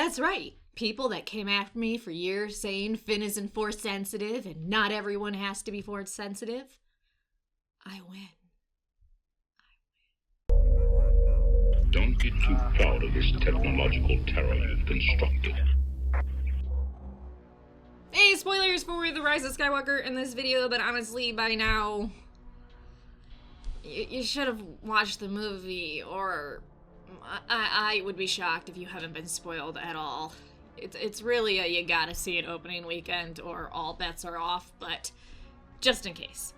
That's right. People that came after me for years saying Finn isn't force sensitive and not everyone has to be force sensitive. I win. Don't get too proud of this technological terror you've constructed. Hey, spoilers for The Rise of Skywalker in this video, but honestly, by now, you should have watched the movie, or I would be shocked if you haven't been spoiled at all. It's really a you gotta see it opening weekend, or all bets are off, but just in case.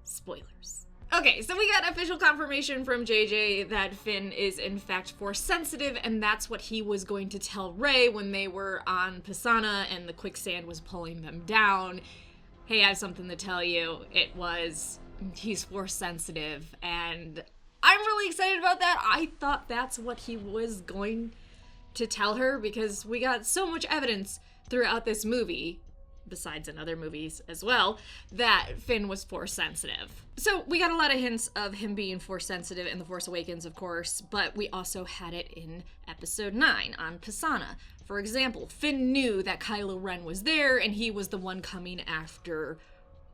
Spoilers. Okay, so we got official confirmation from JJ that Finn is in fact force sensitive, and that's what he was going to tell Rey when they were on Pisana and the quicksand was pulling them down. Hey, I have something to tell you. He's force sensitive, and I'm really excited about that. I thought that's what he was going to tell her, because we got so much evidence throughout this movie, besides in other movies as well, that Finn was force sensitive. So we got a lot of hints of him being force sensitive in The Force Awakens, of course, but we also had it in episode 9 on Pisana. For example, Finn knew that Kylo Ren was there and he was the one coming after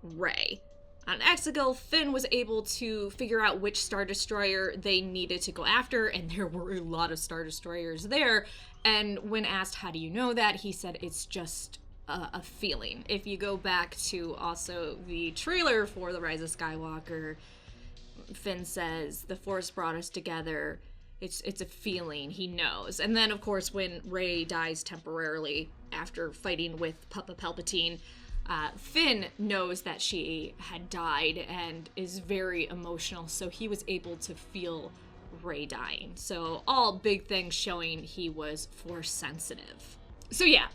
Rey. On Exegol, Finn was able to figure out which Star Destroyer they needed to go after, and there were a lot of Star Destroyers there. And when asked, how do you know that, he said it's just a feeling. If you go back to also the trailer for The Rise of Skywalker, Finn says, the Force brought us together. It's a feeling, he knows. And then, of course, when Rey dies temporarily after fighting with Papa Palpatine, Finn knows that she had died and is very emotional, so he was able to feel Rey dying. So all big things showing he was force sensitive. So yeah,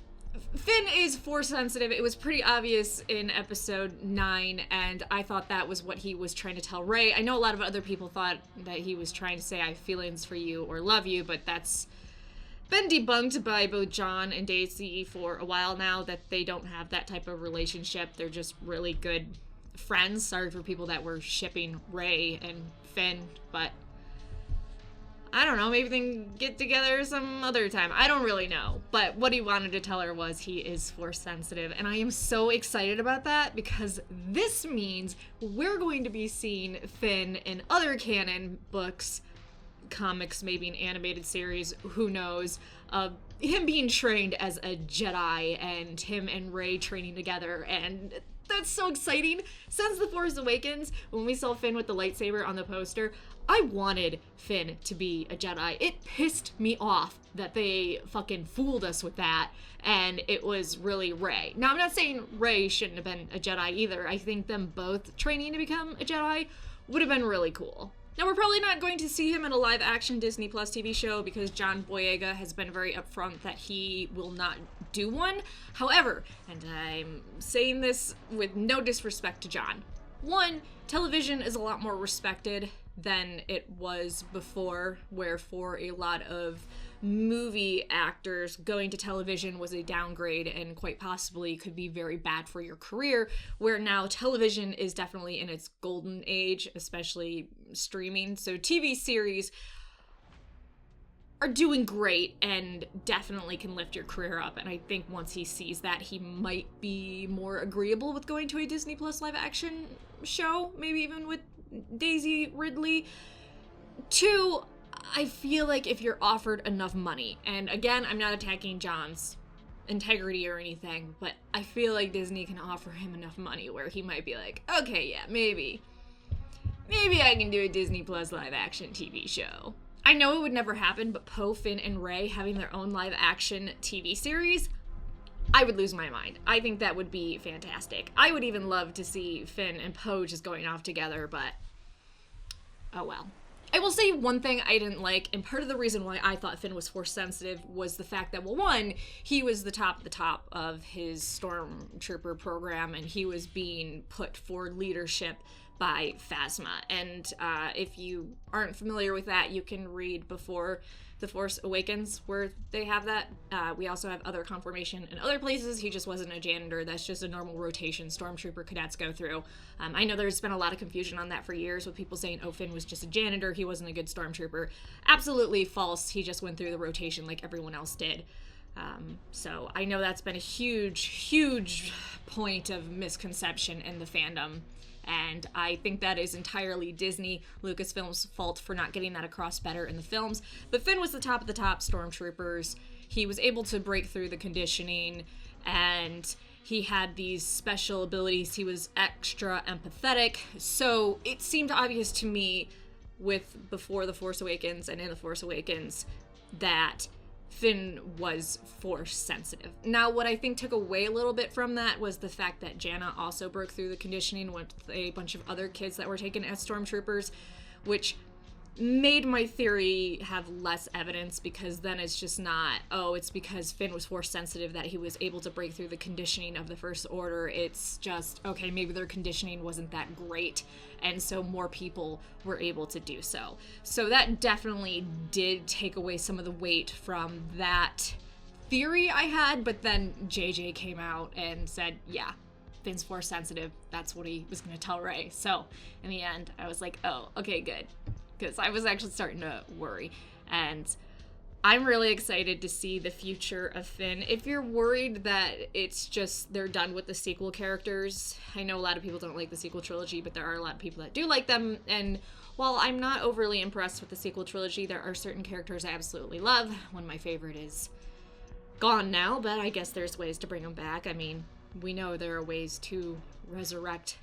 Finn is force sensitive. It was pretty obvious in episode 9, and I thought that was what he was trying to tell Rey. I know a lot of other people thought that he was trying to say, I have feelings for you or love you, but that's been debunked by both John and Daisy for a while now, that they don't have that type of relationship. They're just really good friends. Sorry for people that were shipping Rey and Finn, but I don't know, maybe they can get together some other time. I don't really know, but what he wanted to tell her was he is force sensitive, and I am so excited about that, because this means we're going to be seeing Finn in other canon books, comics, maybe an animated series, who knows, him being trained as a Jedi and him and Rey training together, and that's so exciting. Since The Force Awakens, when we saw Finn with the lightsaber on the poster, I wanted Finn to be a Jedi. It pissed me off that they fucking fooled us with that, and it was really Rey. Now, I'm not saying Rey shouldn't have been a Jedi either. I think them both training to become a Jedi would have been really cool. Now, we're probably not going to see him in a live-action Disney Plus TV show, because John Boyega has been very upfront that he will not do one. However, and I'm saying this with no disrespect to John, one, television is a lot more respected than it was before, where for a lot of movie actors, going to television was a downgrade and quite possibly could be very bad for your career, where now television is definitely in its golden age, especially streaming. So TV series are doing great and definitely can lift your career up, and I think once he sees that, he might be more agreeable with going to a Disney Plus live action show, maybe even with Daisy Ridley. Two, I feel like if you're offered enough money, and again, I'm not attacking John's integrity or anything, but I feel like Disney can offer him enough money where he might be like, okay, yeah, maybe I can do a Disney Plus live action TV show. I know it would never happen, but Poe, Finn, and Rey having their own live action TV series, I would lose my mind. I think that would be fantastic. I would even love to see Finn and Poe just going off together, but oh well. I will say one thing I didn't like, and part of the reason why I thought Finn was force sensitive was the fact that, well, one, he was the top of his Stormtrooper program, and he was being put for leadership by Phasma. And if you aren't familiar with that, you can read before The Force Awakens where they have that. We also have other confirmation in other places. He just wasn't a janitor. That's just a normal rotation Stormtrooper cadets go through. I know there's been a lot of confusion on that for years with people saying, oh, Finn was just a janitor. He wasn't a good Stormtrooper. Absolutely false. He just went through the rotation like everyone else did. So I know that's been a huge point of misconception in the fandom. And I think that is entirely Disney, Lucasfilm's fault for not getting that across better in the films. But Finn was the top of the top Stormtroopers. He was able to break through the conditioning, and he had these special abilities. He was extra empathetic. So it seemed obvious to me with Before The Force Awakens and in The Force Awakens that Finn was Force sensitive. Now, what I think took away a little bit from that was the fact that Jannah also broke through the conditioning with a bunch of other kids that were taken as Stormtroopers, which made my theory have less evidence, because then it's just not, oh, it's because Finn was Force sensitive that he was able to break through the conditioning of the First Order. It's just, okay, maybe their conditioning wasn't that great, and so more people were able to do so. So that definitely did take away some of the weight from that theory I had, but then JJ came out and said, yeah, Finn's Force sensitive. That's what he was going to tell Rey. So in the end, I was like, oh, okay, good. Because I was actually starting to worry. And I'm really excited to see the future of Finn. If you're worried that it's just they're done with the sequel characters, I know a lot of people don't like the sequel trilogy, but there are a lot of people that do like them. And while I'm not overly impressed with the sequel trilogy, there are certain characters I absolutely love. One of my favorite is gone now, but I guess there's ways to bring them back. I mean, we know there are ways to resurrect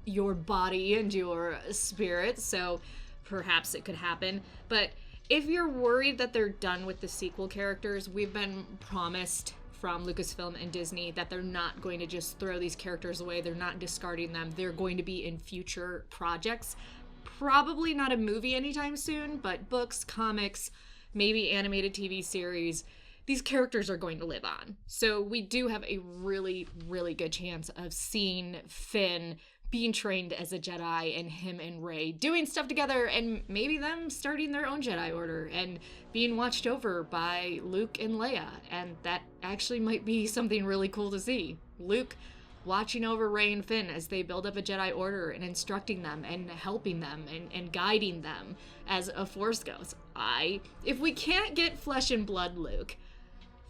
your body and your spirit, so perhaps it could happen. But if you're worried that they're done with the sequel characters, we've been promised from Lucasfilm and Disney that they're not going to just throw these characters away. They're not discarding them. They're going to be in future projects. Probably not a movie anytime soon, but books, comics, maybe animated TV series. These characters are going to live on. So we do have a really, really good chance of seeing Finn being trained as a Jedi, and him and Rey doing stuff together, and maybe them starting their own Jedi Order and being watched over by Luke and Leia. And that actually might be something really cool to see. Luke watching over Rey and Finn as they build up a Jedi Order and instructing them and helping them and guiding them as a Force Ghost. If we can't get flesh and blood Luke,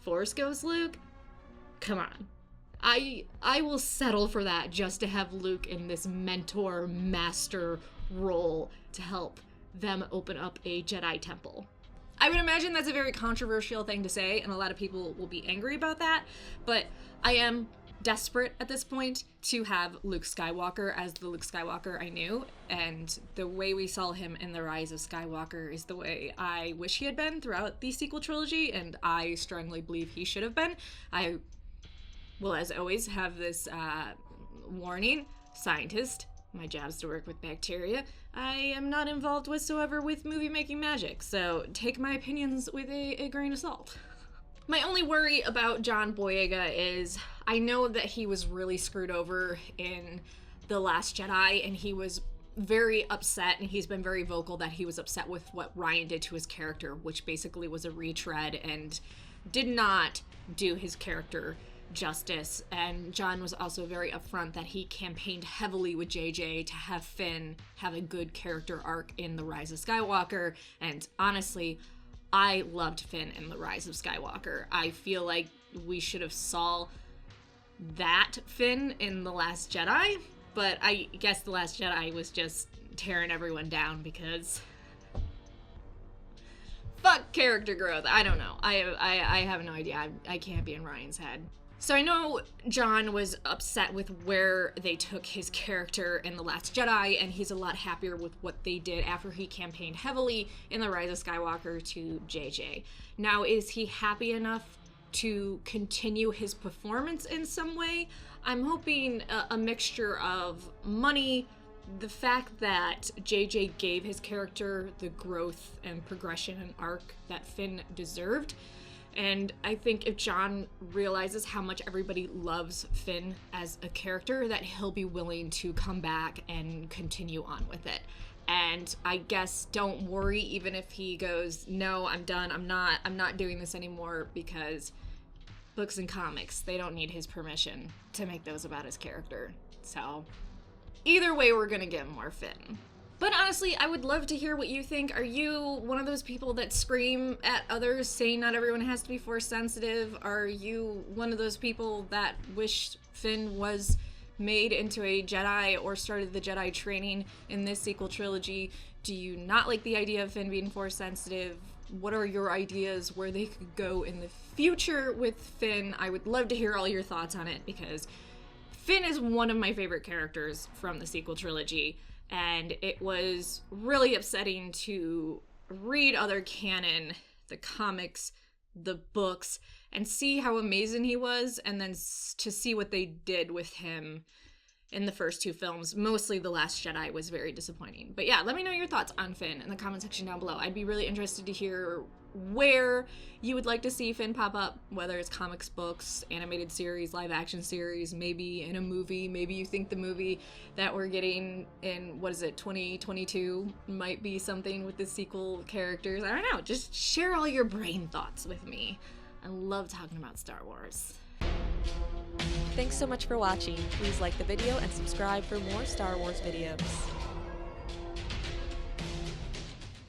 Force Ghost Luke, come on. I will settle for that just to have Luke in this mentor master role to help them open up a Jedi temple. I would imagine that's a very controversial thing to say, and a lot of people will be angry about that, but I am desperate at this point to have Luke Skywalker as the Luke Skywalker I knew, and the way we saw him in The Rise of Skywalker is the way I wish he had been throughout the sequel trilogy, and I strongly believe he should have been. I will, as always, have this warning. Scientist, my job is to work with bacteria. I am not involved whatsoever with movie-making magic, so take my opinions with a grain of salt. My only worry about John Boyega is I know that he was really screwed over in The Last Jedi, and he was very upset, and he's been very vocal that he was upset with what Rian did to his character, which basically was a retread and did not do his character justice. And John was also very upfront that he campaigned heavily with JJ to have Finn have a good character arc in The Rise of Skywalker, and honestly, I loved Finn in The Rise of Skywalker. I feel like we should have saw that Finn in The Last Jedi, but I guess The Last Jedi was just tearing everyone down because fuck character growth. I don't know. I have no idea. I can't be in Ryan's head. So I know John was upset with where they took his character in The Last Jedi, and he's a lot happier with what they did after he campaigned heavily in The Rise of Skywalker to JJ. Now, is he happy enough to continue his performance in some way? I'm hoping a mixture of money, the fact that JJ gave his character the growth and progression and arc that Finn deserved, And I think if John realizes how much everybody loves Finn as a character, that he'll be willing to come back and continue on with it. And I guess don't worry even if he goes, no, I'm done, I'm not doing this anymore, because books and comics, they don't need his permission to make those about his character. So either way, we're gonna get more Finn. But honestly, I would love to hear what you think. Are you one of those people that scream at others saying not everyone has to be Force sensitive? Are you one of those people that wish Finn was made into a Jedi or started the Jedi training in this sequel trilogy? Do you not like the idea of Finn being Force sensitive? What are your ideas where they could go in the future with Finn? I would love to hear all your thoughts on it, because Finn is one of my favorite characters from the sequel trilogy. And it was really upsetting to read other canon, the comics, the books, and see how amazing he was, and then to see what they did with him in the first two films. Mostly The Last Jedi was very disappointing. But yeah, let me know your thoughts on Finn in the comment section down below. I'd be really interested to hear where you would like to see Finn pop up, whether it's comics, books, animated series, live action series, maybe in a movie. Maybe you think the movie that we're getting in, 2022 might be something with the sequel characters. I don't know, just share all your brain thoughts with me. I love talking about Star Wars. Thanks so much for watching. Please like the video and subscribe for more Star Wars videos.